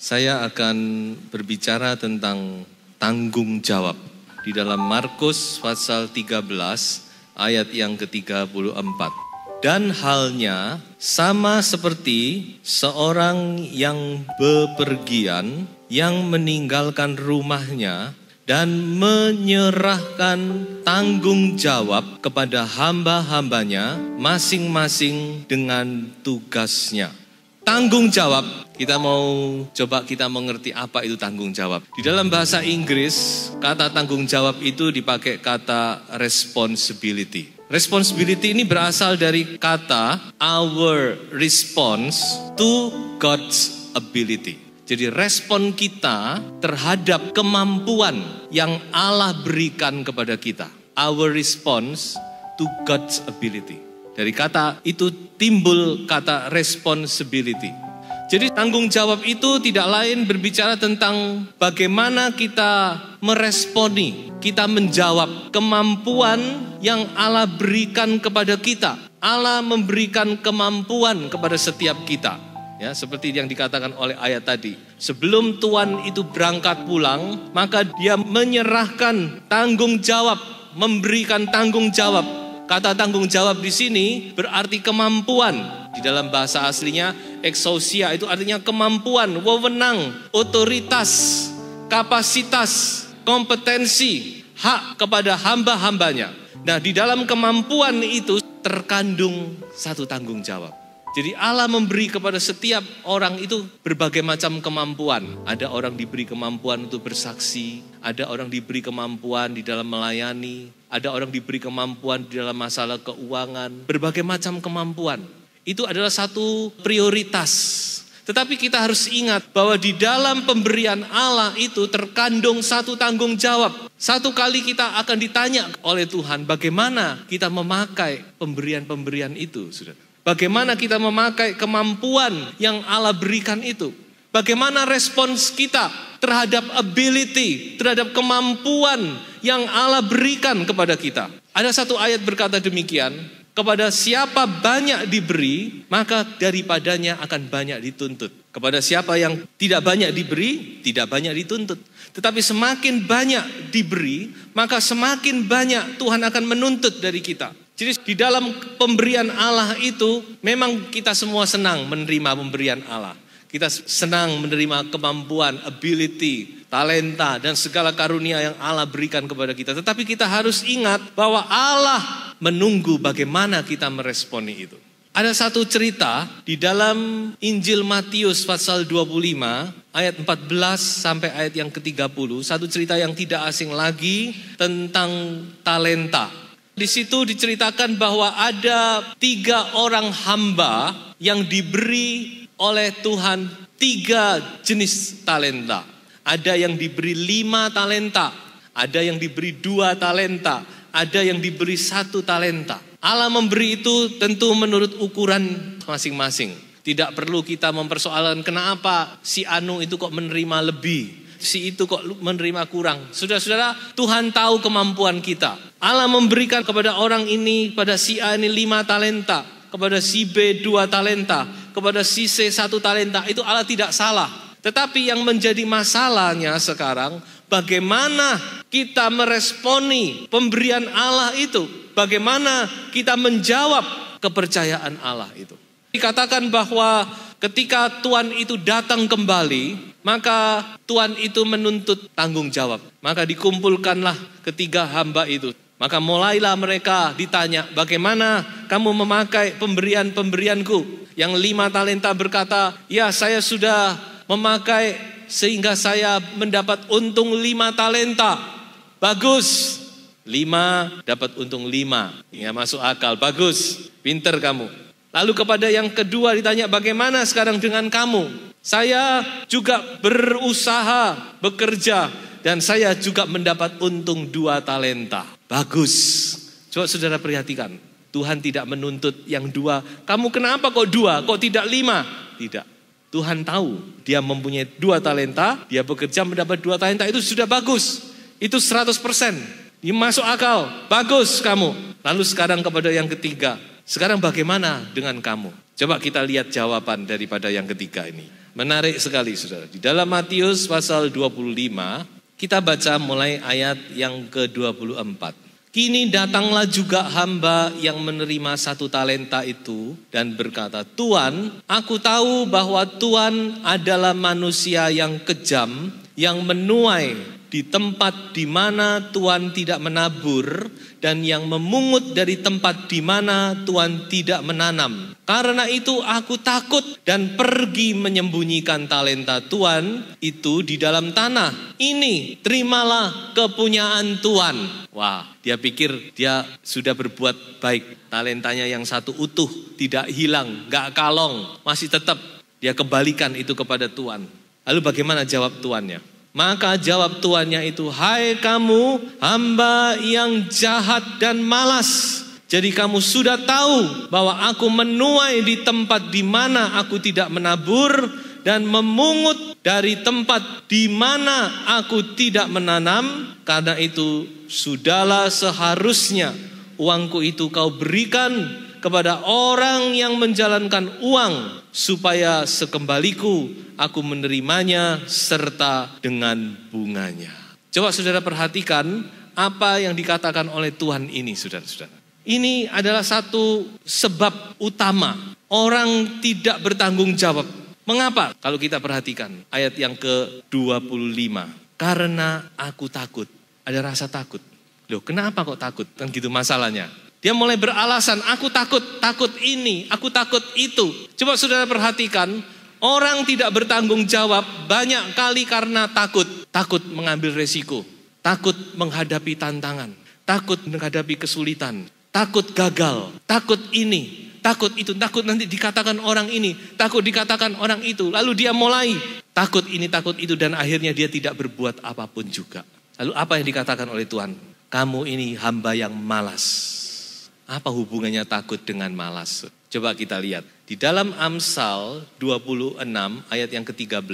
Saya akan berbicara tentang tanggung jawab di dalam Markus pasal 13 ayat yang ke-34. Dan halnya sama seperti seorang yang bepergian yang meninggalkan rumahnya dan menyerahkan tanggung jawab kepada hamba-hambanya masing-masing dengan tugasnya. Tanggung jawab, kita mau coba kita mengerti apa itu tanggung jawab. Di dalam bahasa Inggris, kata tanggung jawab itu dipakai kata responsibility. Responsibility ini berasal dari kata our response to God's ability. Jadi respon kita terhadap kemampuan yang Allah berikan kepada kita. Our response to God's ability. Dari kata itu timbul kata responsibility. Jadi tanggung jawab itu tidak lain berbicara tentang bagaimana kita meresponi, kita menjawab kemampuan yang Allah berikan kepada kita. Allah memberikan kemampuan kepada setiap kita. Ya, seperti yang dikatakan oleh ayat tadi. Sebelum Tuhan itu berangkat pulang, maka dia menyerahkan tanggung jawab, memberikan tanggung jawab. Kata tanggung jawab di sini berarti kemampuan. Di dalam bahasa aslinya exousia itu artinya kemampuan, wewenang, otoritas, kapasitas, kompetensi, hak kepada hamba-hambanya. Nah, di dalam kemampuan itu terkandung satu tanggung jawab. Jadi Allah memberi kepada setiap orang itu berbagai macam kemampuan. Ada orang diberi kemampuan untuk bersaksi, ada orang diberi kemampuan di dalam melayani, ada orang diberi kemampuan di dalam masalah keuangan, berbagai macam kemampuan. Itu adalah satu prioritas. Tetapi kita harus ingat bahwa di dalam pemberian Allah itu terkandung satu tanggung jawab. Satu kali kita akan ditanya oleh Tuhan bagaimana kita memakai pemberian-pemberian itu, saudara. Bagaimana kita memakai kemampuan yang Allah berikan itu. Bagaimana respons kita terhadap ability, terhadap kemampuan yang Allah berikan kepada kita. Ada satu ayat berkata demikian, kepada siapa banyak diberi, maka daripadanya akan banyak dituntut. Kepada siapa yang tidak banyak diberi, tidak banyak dituntut. Tetapi semakin banyak diberi, maka semakin banyak Tuhan akan menuntut dari kita. Jadi di dalam pemberian Allah itu memang kita semua senang menerima pemberian Allah. Kita senang menerima kemampuan, ability, talenta dan segala karunia yang Allah berikan kepada kita. Tetapi kita harus ingat bahwa Allah menunggu bagaimana kita meresponi itu. Ada satu cerita di dalam Injil Matius pasal 25 ayat 14 sampai ayat yang ke-30. Satu cerita yang tidak asing lagi tentang talenta. Di situ diceritakan bahwa ada 3 orang hamba yang diberi oleh Tuhan 3 jenis talenta. Ada yang diberi 5 talenta, ada yang diberi 2 talenta, ada yang diberi 1 talenta. Allah memberi itu tentu menurut ukuran masing-masing. Tidak perlu kita mempersoalkan kenapa si Anu itu kok menerima lebih, si itu kok menerima kurang. Saudara-saudara, Tuhan tahu kemampuan kita. Allah memberikan kepada orang ini, pada si A ini 5 talenta, kepada si B 2 talenta, kepada si C 1 talenta. Itu Allah tidak salah. Tetapi yang menjadi masalahnya sekarang, bagaimana kita meresponi pemberian Allah itu? Bagaimana kita menjawab kepercayaan Allah itu? Dikatakan bahwa ketika Tuhan itu datang kembali, maka Tuhan itu menuntut tanggung jawab. Maka dikumpulkanlah ketiga hamba itu. Maka mulailah mereka ditanya, bagaimana kamu memakai pemberian-pemberianku? Yang 5 talenta berkata, ya saya sudah memakai sehingga saya mendapat untung 5 talenta. Bagus, 5 dapat untung 5. Ya masuk akal, bagus, pinter kamu. Lalu kepada yang kedua ditanya, bagaimana sekarang dengan kamu? Saya juga berusaha, bekerja, dan saya juga mendapat untung 2 talenta. Bagus. Coba saudara perhatikan. Tuhan tidak menuntut yang 2. Kamu kenapa kok 2? Kok tidak 5? Tidak. Tuhan tahu dia mempunyai 2 talenta. Dia bekerja mendapat 2 talenta. Itu sudah bagus. Itu 100%. Ini masuk akal. Bagus kamu. Lalu sekarang kepada yang ketiga. Sekarang bagaimana dengan kamu? Coba kita lihat jawaban daripada yang ketiga ini. Menarik sekali saudara. Di dalam Matius pasal 25. Kita baca mulai ayat yang ke-24. Kini datanglah juga hamba yang menerima 1 talenta itu dan berkata, Tuan, aku tahu bahwa Tuan adalah manusia yang kejam, yang menuai di tempat di mana Tuan tidak menabur dan yang memungut dari tempat di mana Tuan tidak menanam. Karena itu aku takut dan pergi menyembunyikan talenta Tuan itu di dalam tanah. Ini terimalah kepunyaan Tuan. Wah, dia pikir dia sudah berbuat baik. Talentanya yang 1 utuh, tidak hilang, gak kalong, masih tetap. Dia kembalikan itu kepada Tuan. Lalu bagaimana jawab tuannya? Maka jawab tuannya itu, hai kamu hamba yang jahat dan malas. Jadi kamu sudah tahu bahwa aku menuai di tempat di mana aku tidak menabur dan memungut dari tempat di mana aku tidak menanam. Karena itu sudahlah seharusnya uangku itu kau berikan kepada orang yang menjalankan uang, supaya sekembaliku aku menerimanya serta dengan bunganya. Coba saudara perhatikan apa yang dikatakan oleh Tuhan ini, saudara-saudara. Ini adalah satu sebab utama orang tidak bertanggung jawab. Mengapa? Kalau kita perhatikan ayat yang ke-25. Karena aku takut. Ada rasa takut. Loh, kenapa kok takut? Kan gitu masalahnya. Dia mulai beralasan, aku takut ini, aku takut itu. Coba saudara perhatikan, orang tidak bertanggung jawab banyak kali karena takut. Takut mengambil resiko, takut menghadapi tantangan, takut menghadapi kesulitan, takut gagal, takut ini, takut itu, takut nanti dikatakan orang ini, takut dikatakan orang itu. Lalu dia mulai takut ini, takut itu, dan akhirnya dia tidak berbuat apapun juga. Lalu apa yang dikatakan oleh Tuhan? Kamu ini hamba yang malas. Apa hubungannya takut dengan malas? Coba kita lihat. Di dalam Amsal 26 ayat yang ke-13.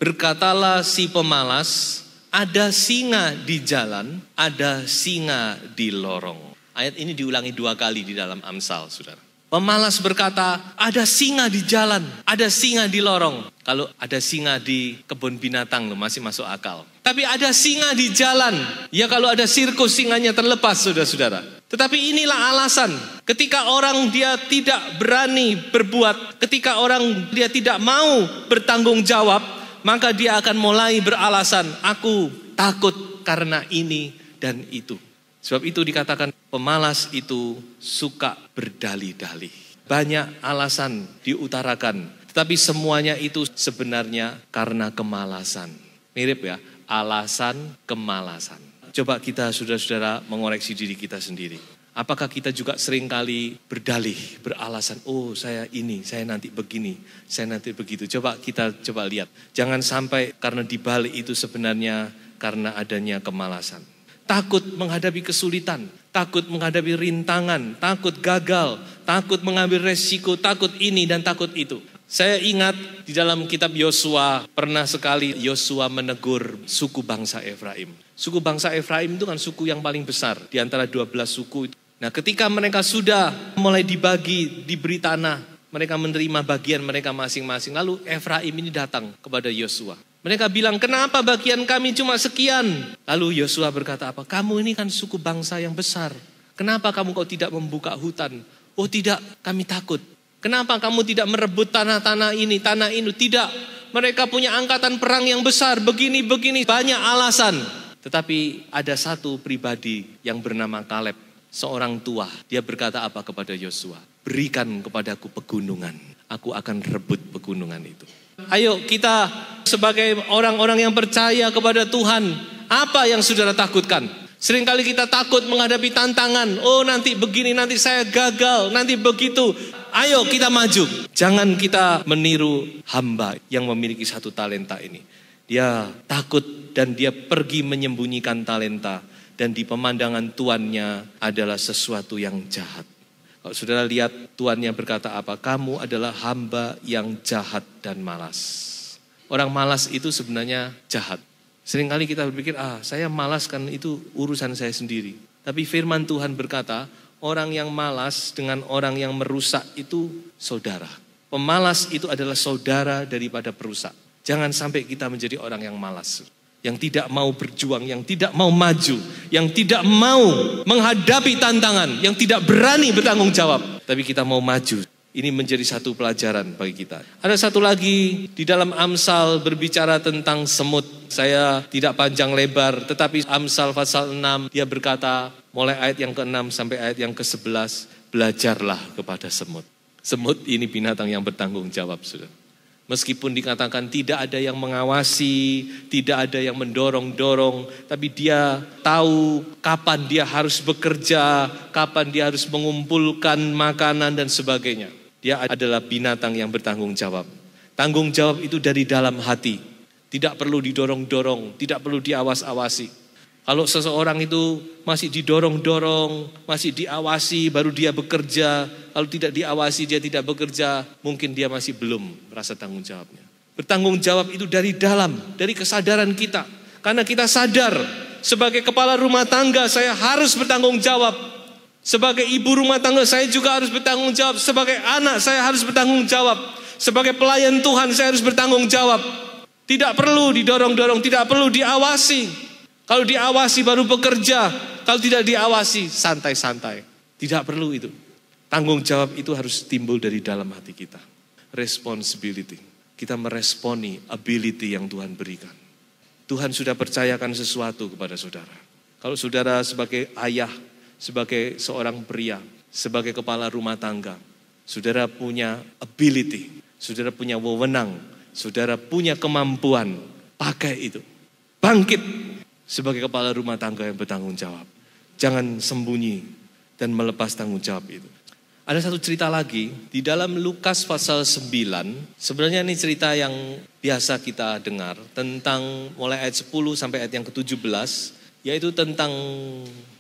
Berkatalah si pemalas, ada singa di jalan, ada singa di lorong. Ayat ini diulangi 2 kali di dalam Amsal, saudara. Pemalas berkata, ada singa di jalan, ada singa di lorong. Kalau ada singa di kebun binatang masih masuk akal. Tapi ada singa di jalan. Ya kalau ada sirkus singanya terlepas, saudara-saudara. Tetapi inilah alasan. Ketika orang dia tidak berani berbuat, ketika orang dia tidak mau bertanggung jawab, maka dia akan mulai beralasan, aku takut karena ini dan itu. Sebab itu dikatakan pemalas itu suka berdalih-dalih. Banyak alasan diutarakan, tetapi semuanya itu sebenarnya karena kemalasan. Mirip ya, alasan kemalasan. Coba kita saudara-saudara mengoreksi diri kita sendiri. Apakah kita juga seringkali berdalih, beralasan, oh saya ini, saya nanti begini, saya nanti begitu. Coba kita lihat. Jangan sampai karena dibalik itu sebenarnya karena adanya kemalasan. Takut menghadapi kesulitan, takut menghadapi rintangan, takut gagal, takut mengambil resiko, takut ini dan takut itu. Saya ingat di dalam kitab Yosua, pernah sekali Yosua menegur suku bangsa Efraim. Suku bangsa Efraim itu kan suku yang paling besar di antara 12 suku. Nah, ketika mereka sudah mulai diberi tanah, mereka menerima bagian mereka masing-masing. Lalu Efraim ini datang kepada Yosua. Mereka bilang, kenapa bagian kami cuma sekian? Lalu Yosua berkata apa? Kamu ini kan suku bangsa yang besar. Kenapa kamu kok tidak membuka hutan? Oh tidak, kami takut. Kenapa kamu tidak merebut tanah-tanah ini, tanah ini? Tidak, mereka punya angkatan perang yang besar, begini-begini, banyak alasan. Tetapi ada satu pribadi yang bernama Kaleb, seorang tua. Dia berkata apa kepada Yosua? Berikan kepadaku pegunungan, aku akan rebut pegunungan itu. Ayo kita sebagai orang-orang yang percaya kepada Tuhan, apa yang saudara takutkan? Seringkali kita takut menghadapi tantangan. Oh nanti begini, nanti saya gagal, nanti begitu. ayo kita maju. Jangan kita meniru hamba yang memiliki 1 talenta ini. Dia takut dan dia pergi menyembunyikan talenta. Dan di pemandangan tuannya adalah sesuatu yang jahat. Kalau saudara lihat tuannya berkata apa? Kamu adalah hamba yang jahat dan malas. Orang malas itu sebenarnya jahat. Seringkali kita berpikir, saya malas kan itu urusan saya sendiri. Tapi firman Tuhan berkata, orang yang malas dengan orang yang merusak itu saudara. Pemalas itu adalah saudara daripada perusak. Jangan sampai kita menjadi orang yang malas. Yang tidak mau berjuang, yang tidak mau maju, yang tidak mau menghadapi tantangan, yang tidak berani bertanggung jawab. Tapi kita mau maju. Ini menjadi satu pelajaran bagi kita. Ada satu lagi di dalam Amsal berbicara tentang semut. Saya tidak panjang lebar, tetapi Amsal pasal 6 dia berkata, mulai ayat yang ke-6 sampai ayat yang ke-11, belajarlah kepada semut. Semut ini binatang yang bertanggung jawab, saudara. Meskipun dikatakan tidak ada yang mengawasi, tidak ada yang mendorong-dorong, tapi dia tahu kapan dia harus bekerja, kapan dia harus mengumpulkan makanan dan sebagainya. Dia adalah binatang yang bertanggung jawab. Tanggung jawab itu dari dalam hati. Tidak perlu didorong-dorong, tidak perlu diawas-awasi. Kalau seseorang itu masih didorong-dorong, masih diawasi, baru dia bekerja. Kalau tidak diawasi, dia tidak bekerja. Mungkin dia masih belum merasa tanggung jawabnya. Bertanggung jawab itu dari dalam, dari kesadaran kita. Karena kita sadar, sebagai kepala rumah tangga, saya harus bertanggung jawab. Sebagai ibu rumah tangga, saya juga harus bertanggung jawab. Sebagai anak, saya harus bertanggung jawab. Sebagai pelayan Tuhan, saya harus bertanggung jawab. Tidak perlu didorong-dorong, tidak perlu diawasi. Kalau diawasi baru bekerja, kalau tidak diawasi santai-santai. Tidak perlu itu. Tanggung jawab itu harus timbul dari dalam hati kita. Responsibility. Kita meresponi ability yang Tuhan berikan. Tuhan sudah percayakan sesuatu kepada saudara. Kalau saudara sebagai ayah, sebagai seorang pria, sebagai kepala rumah tangga, saudara punya ability, saudara punya wewenang, saudara punya kemampuan, pakai itu. Bangkit. Sebagai kepala rumah tangga yang bertanggung jawab. Jangan sembunyi dan melepas tanggung jawab itu. Ada satu cerita lagi di dalam Lukas pasal 9. Sebenarnya ini cerita yang biasa kita dengar. Tentang mulai ayat 10 sampai ayat yang ke-17. Yaitu tentang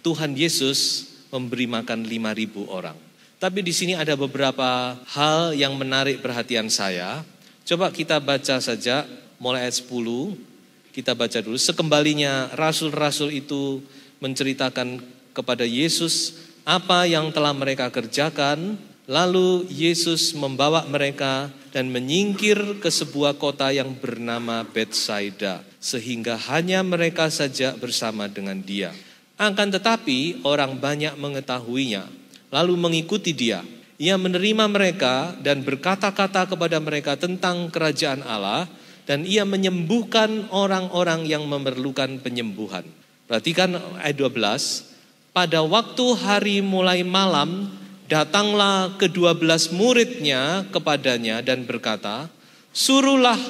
Tuhan Yesus memberi makan 5.000 orang. Tapi di sini ada beberapa hal yang menarik perhatian saya. Coba kita baca saja mulai ayat 10. Kita baca dulu, sekembalinya rasul-rasul itu menceritakan kepada Yesus apa yang telah mereka kerjakan. Lalu Yesus membawa mereka dan menyingkir ke sebuah kota yang bernama Betsaida. Sehingga hanya mereka saja bersama dengan dia. Akan tetapi orang banyak mengetahuinya, lalu mengikuti dia. Ia menerima mereka dan berkata-kata kepada mereka tentang kerajaan Allah. Dan ia menyembuhkan orang-orang yang memerlukan penyembuhan. Perhatikan ayat 12. Pada waktu hari mulai malam, datanglah ke-12 muridnya kepadanya dan berkata, suruhlah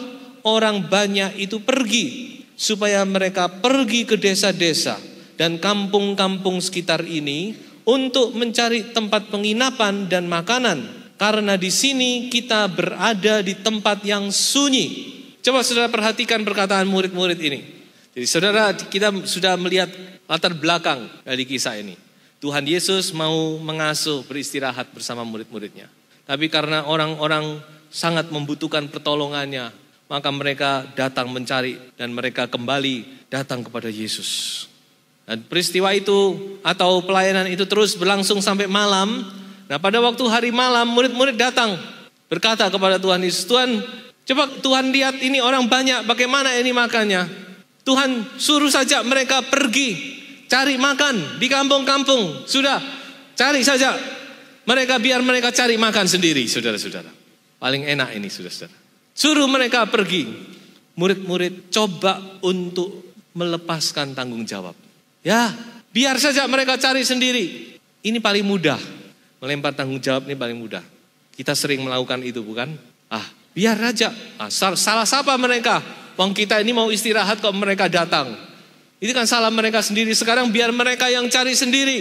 orang banyak itu pergi, supaya mereka pergi ke desa-desa dan kampung-kampung sekitar ini untuk mencari tempat penginapan dan makanan. Karena di sini kita berada di tempat yang sunyi. Coba saudara perhatikan perkataan murid-murid ini. Jadi saudara, kita sudah melihat latar belakang dari kisah ini. Tuhan Yesus mau mengasuh beristirahat bersama murid-muridnya. Tapi karena orang-orang sangat membutuhkan pertolongannya, maka mereka datang mencari dan mereka kembali datang kepada Yesus. Dan peristiwa itu atau pelayanan itu terus berlangsung sampai malam. Nah, pada waktu hari malam murid-murid datang berkata kepada Tuhan Yesus, Tuhan, coba Tuhan lihat ini orang banyak, bagaimana ini makannya? Tuhan suruh saja mereka pergi, cari makan di kampung-kampung. Sudah, cari saja. Biar mereka cari makan sendiri, saudara-saudara. Paling enak ini, saudara-saudara. Suruh mereka pergi. Murid-murid coba untuk melepaskan tanggung jawab. Ya, biar saja mereka cari sendiri. Ini paling mudah. Melempar tanggung jawab ini paling mudah. Kita sering melakukan itu, bukan? Biar aja, salah siapa mereka? Wong kita ini mau istirahat kok mereka datang. Itu kan salah mereka sendiri. Sekarang biar mereka yang cari sendiri.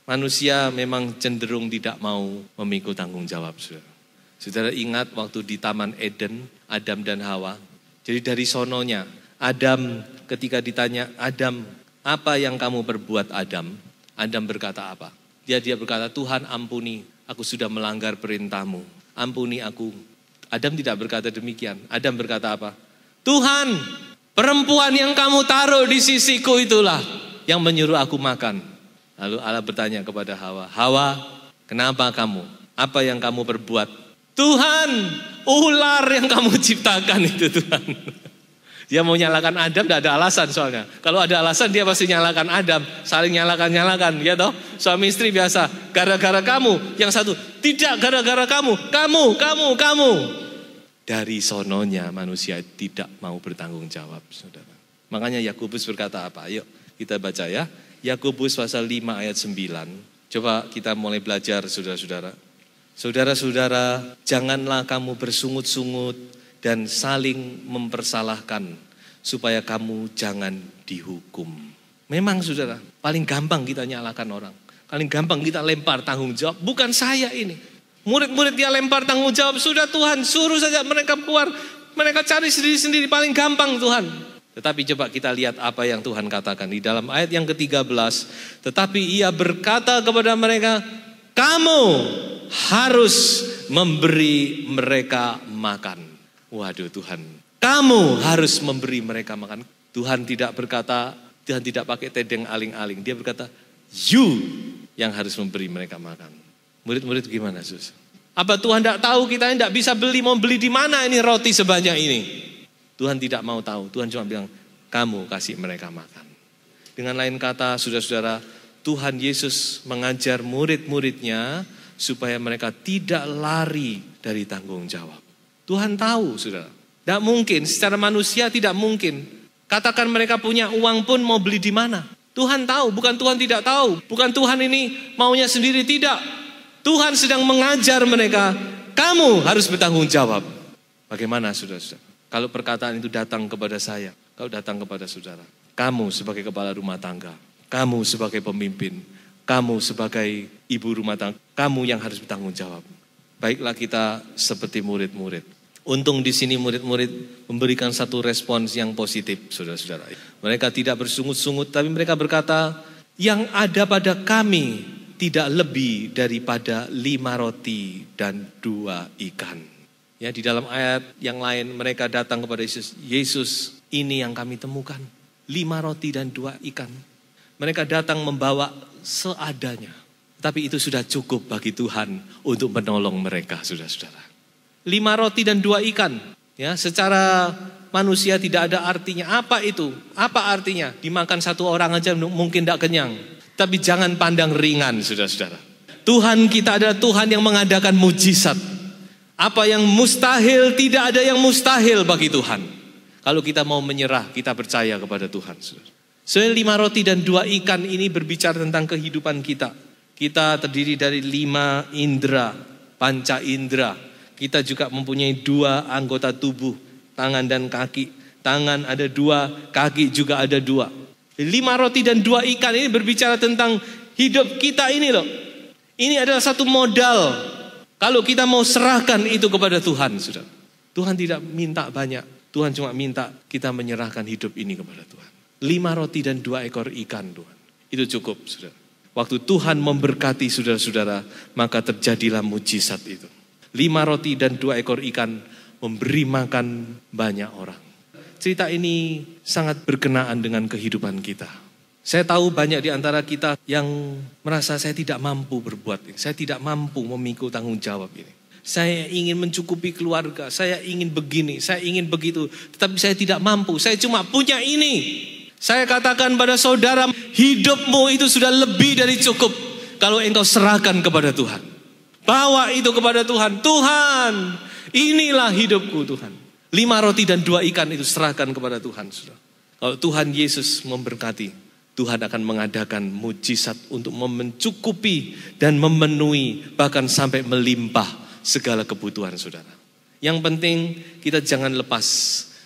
Manusia memang cenderung tidak mau memikul tanggung jawab, saudara. Saudara ingat waktu di Taman Eden, Adam dan Hawa. Jadi dari sononya, Adam ketika ditanya, Adam, apa yang kamu perbuat Adam? Adam berkata apa? Dia berkata, Tuhan ampuni, aku sudah melanggar perintahmu. Ampuni aku. Adam tidak berkata demikian. Adam berkata apa? Tuhan, perempuan yang kamu taruh di sisiku itulah yang menyuruh aku makan. Lalu Allah bertanya kepada Hawa, Hawa, kenapa kamu? Apa yang kamu perbuat? Tuhan, ular yang kamu ciptakan itu Tuhan. Dia mau nyalakan Adam, tidak ada alasan soalnya. Kalau ada alasan dia pasti nyalakan Adam, saling nyalakan, ya toh? Suami istri biasa, gara-gara kamu. Yang satu, tidak gara-gara kamu. Dari sononya manusia tidak mau bertanggung jawab, saudara. Makanya Yakobus berkata apa? Yuk kita baca ya. Yakobus pasal 5 ayat 9. Coba kita mulai belajar saudara-saudara. Saudara-saudara, janganlah kamu bersungut-sungut dan saling mempersalahkan supaya kamu jangan dihukum. Memang saudara, paling gampang kita nyalakan orang. Paling gampang kita lempar tanggung jawab. Bukan saya ini. Murid-murid dia lempar tanggung jawab. Sudah Tuhan, suruh saja mereka keluar. Mereka cari sendiri-sendiri, paling gampang Tuhan. Tetapi coba kita lihat apa yang Tuhan katakan di dalam ayat yang ke-13. Tetapi ia berkata kepada mereka, kamu harus memberi mereka makan. Waduh Tuhan, kamu harus memberi mereka makan. Tuhan tidak berkata, Tuhan tidak pakai tedeng aling-aling. Dia berkata, you yang harus memberi mereka makan. Murid-murid gimana sus? Apa Tuhan tidak tahu kita tidak bisa mau beli di mana ini roti sebanyak ini? Tuhan tidak mau tahu, Tuhan cuma bilang, kamu kasih mereka makan. Dengan lain kata, saudara-saudara, Tuhan Yesus mengajar murid-muridnya supaya mereka tidak lari dari tanggung jawab. Tuhan tahu, saudara. Tidak mungkin, secara manusia tidak mungkin. Katakan mereka punya uang pun mau beli di mana. Tuhan tahu, bukan Tuhan tidak tahu. Bukan Tuhan ini maunya sendiri, tidak. Tuhan sedang mengajar mereka, kamu harus bertanggung jawab. Bagaimana, saudara-saudara? Kalau perkataan itu datang kepada saya, kalau datang kepada saudara, kamu sebagai kepala rumah tangga, kamu sebagai pemimpin, kamu sebagai ibu rumah tangga, kamu yang harus bertanggung jawab. Baiklah kita seperti murid-murid. Untung di sini murid-murid memberikan satu respons yang positif, saudara-saudara. Mereka tidak bersungut-sungut, tapi mereka berkata, yang ada pada kami tidak lebih daripada 5 roti dan 2 ikan. Ya, di dalam ayat yang lain mereka datang kepada Yesus. Yesus, ini yang kami temukan. 5 roti dan 2 ikan. Mereka datang membawa seadanya. Tapi itu sudah cukup bagi Tuhan untuk menolong mereka, saudara-saudara. 5 roti dan 2 ikan. Ya, secara manusia tidak ada artinya. Apa itu? Apa artinya? Dimakan satu orang aja mungkin tidak kenyang. Tapi jangan pandang ringan, saudara-saudara. Tuhan kita adalah Tuhan yang mengadakan mujizat. Apa yang mustahil, tidak ada yang mustahil bagi Tuhan. Kalau kita mau menyerah, kita percaya kepada Tuhan. Soal 5 roti dan 2 ikan ini berbicara tentang kehidupan kita. Kita terdiri dari 5 indera, panca indera. Kita juga mempunyai 2 anggota tubuh, tangan dan kaki. Tangan ada 2, kaki juga ada 2. 5 roti dan 2 ikan ini berbicara tentang hidup kita ini loh. Ini adalah satu modal. Kalau kita mau serahkan itu kepada Tuhan, saudara. Tuhan tidak minta banyak. Tuhan cuma minta kita menyerahkan hidup ini kepada Tuhan. 5 roti dan 2 ekor ikan, Tuhan. Itu cukup, saudara. Waktu Tuhan memberkati saudara-saudara, maka terjadilah mujizat itu. 5 roti dan 2 ekor ikan memberi makan banyak orang. Cerita ini sangat berkenaan dengan kehidupan kita. Saya tahu banyak di antara kita yang merasa saya tidak mampu berbuat ini. Saya tidak mampu memikul tanggung jawab ini. Saya ingin mencukupi keluarga, saya ingin begini, saya ingin begitu. Tetapi saya tidak mampu, saya cuma punya ini. Saya katakan pada saudara, hidupmu itu sudah lebih dari cukup. Kalau engkau serahkan kepada Tuhan. Bawa itu kepada Tuhan. Tuhan, inilah hidupku Tuhan. 5 roti dan 2 ikan itu serahkan kepada Tuhan. Kalau Tuhan Yesus memberkati, Tuhan akan mengadakan mujizat untuk mencukupi dan memenuhi bahkan sampai melimpah segala kebutuhan saudara. Yang penting kita jangan lepas,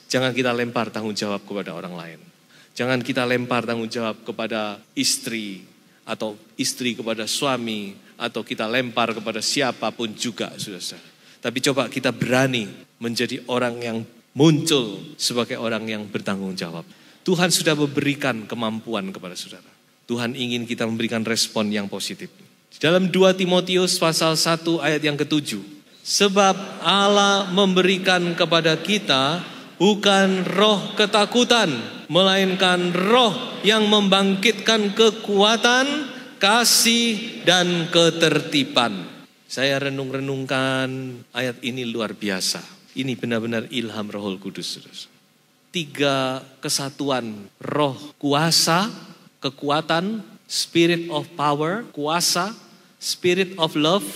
jangan kita lempar tanggung jawab kepada orang lain. Jangan kita lempar tanggung jawab kepada istri atau istri kepada suami, atau kita lempar kepada siapapun juga, saudara-saudara. Tapi coba kita berani menjadi orang yang muncul sebagai orang yang bertanggung jawab. Tuhan sudah memberikan kemampuan kepada saudara. Tuhan ingin kita memberikan respon yang positif. Dalam 2 Timotius pasal 1 ayat yang ke-7. Sebab Allah memberikan kepada kita bukan roh ketakutan, melainkan roh yang membangkitkan kekuatan, kasih, dan ketertiban. Saya renung-renungkan ayat ini luar biasa. Ini benar-benar ilham Roh Kudus. 3 kesatuan, roh kuasa, kekuatan, spirit of power, kuasa, spirit of love,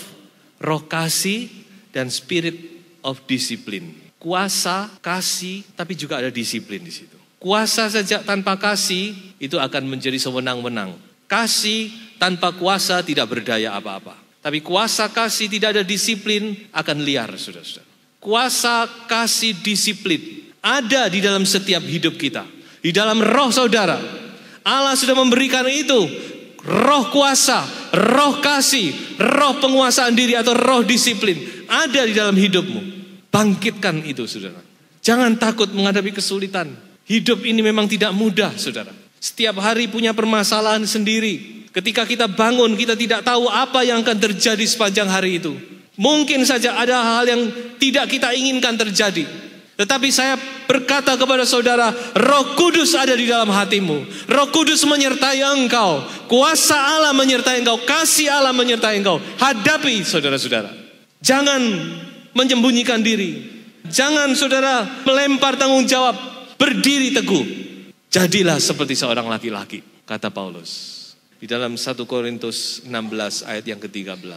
roh kasih, dan spirit of discipline. Kuasa, kasih, tapi juga ada disiplin di situ. Kuasa saja tanpa kasih itu akan menjadi sewenang-wenang. Kasih tanpa kuasa tidak berdaya apa-apa. Tapi kuasa kasih tidak ada disiplin akan liar, saudara-saudara. Kuasa kasih disiplin ada di dalam setiap hidup kita. Di dalam roh saudara. Allah sudah memberikan itu. Roh kuasa, roh kasih, roh penguasaan diri atau roh disiplin ada di dalam hidupmu. Bangkitkan itu, saudara. Jangan takut menghadapi kesulitan. Hidup ini memang tidak mudah, saudara. Setiap hari punya permasalahan sendiri. Ketika kita bangun, kita tidak tahu apa yang akan terjadi sepanjang hari itu. Mungkin saja ada hal yang tidak kita inginkan terjadi. Tetapi saya berkata kepada saudara, Roh Kudus ada di dalam hatimu. Roh Kudus menyertai engkau. Kuasa Allah menyertai engkau. Kasih Allah menyertai engkau. Hadapi, saudara-saudara. Jangan menyembunyikan diri. Jangan saudara melempar tanggung jawab. Berdiri teguh. Jadilah seperti seorang laki-laki, kata Paulus. Di dalam 1 Korintus 16 ayat yang ke-13.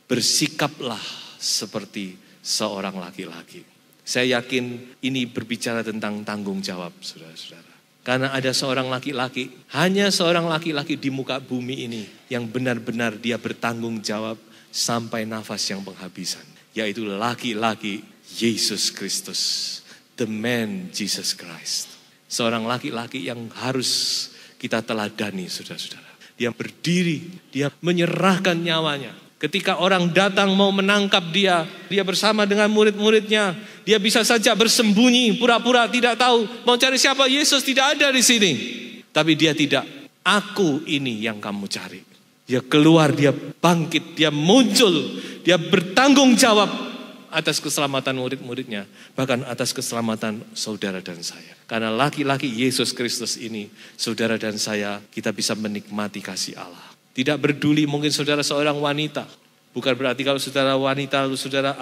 Bersikaplah seperti seorang laki-laki. Saya yakin ini berbicara tentang tanggung jawab, saudara-saudara. Karena ada seorang laki-laki, hanya seorang laki-laki di muka bumi ini yang benar-benar dia bertanggung jawab sampai nafas yang penghabisan. Yaitu laki-laki Yesus Kristus. The man Jesus Christ. Seorang laki-laki yang harus kita teladani, saudara-saudara. Dia berdiri, dia menyerahkan nyawanya. Ketika orang datang mau menangkap dia bersama dengan murid-muridnya. Dia bisa saja bersembunyi, pura-pura tidak tahu. Mau cari siapa? Yesus tidak ada di sini. Tapi dia tidak. Aku ini yang kamu cari. Dia keluar, dia bangkit, dia muncul. Dia bertanggung jawab atas keselamatan murid-muridnya. Bahkan atas keselamatan saudara dan saya. Karena laki-laki Yesus Kristus ini, saudara dan saya, kita bisa menikmati kasih Allah. Tidak peduli mungkin saudara seorang wanita. Bukan berarti kalau saudara wanita lalu saudara,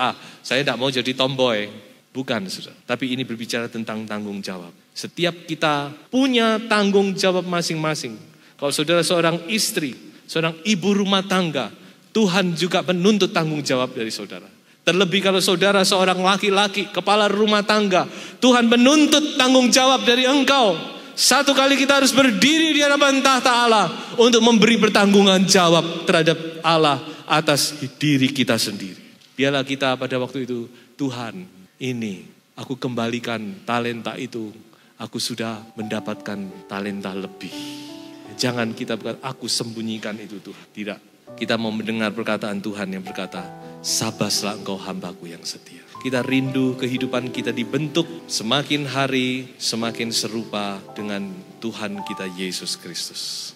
saya tidak mau jadi tomboy. Bukan, saudara. Tapi ini berbicara tentang tanggung jawab. Setiap kita punya tanggung jawab masing-masing. Kalau saudara seorang istri, seorang ibu rumah tangga, Tuhan juga menuntut tanggung jawab dari saudara. Terlebih kalau saudara seorang laki-laki, kepala rumah tangga, Tuhan menuntut tanggung jawab dari engkau. Satu kali kita harus berdiri di hadapan tahta Allah untuk memberi pertanggungan jawab terhadap Allah atas diri kita sendiri. Biarlah kita pada waktu itu, Tuhan, ini aku kembalikan talenta itu. Aku sudah mendapatkan talenta lebih. Jangan kita berkata, aku sembunyikan itu Tuhan. Tidak. Kita mau mendengar perkataan Tuhan yang berkata, sabaslah engkau hambaku yang setia. Kita rindu kehidupan kita dibentuk semakin hari semakin serupa dengan Tuhan kita Yesus Kristus.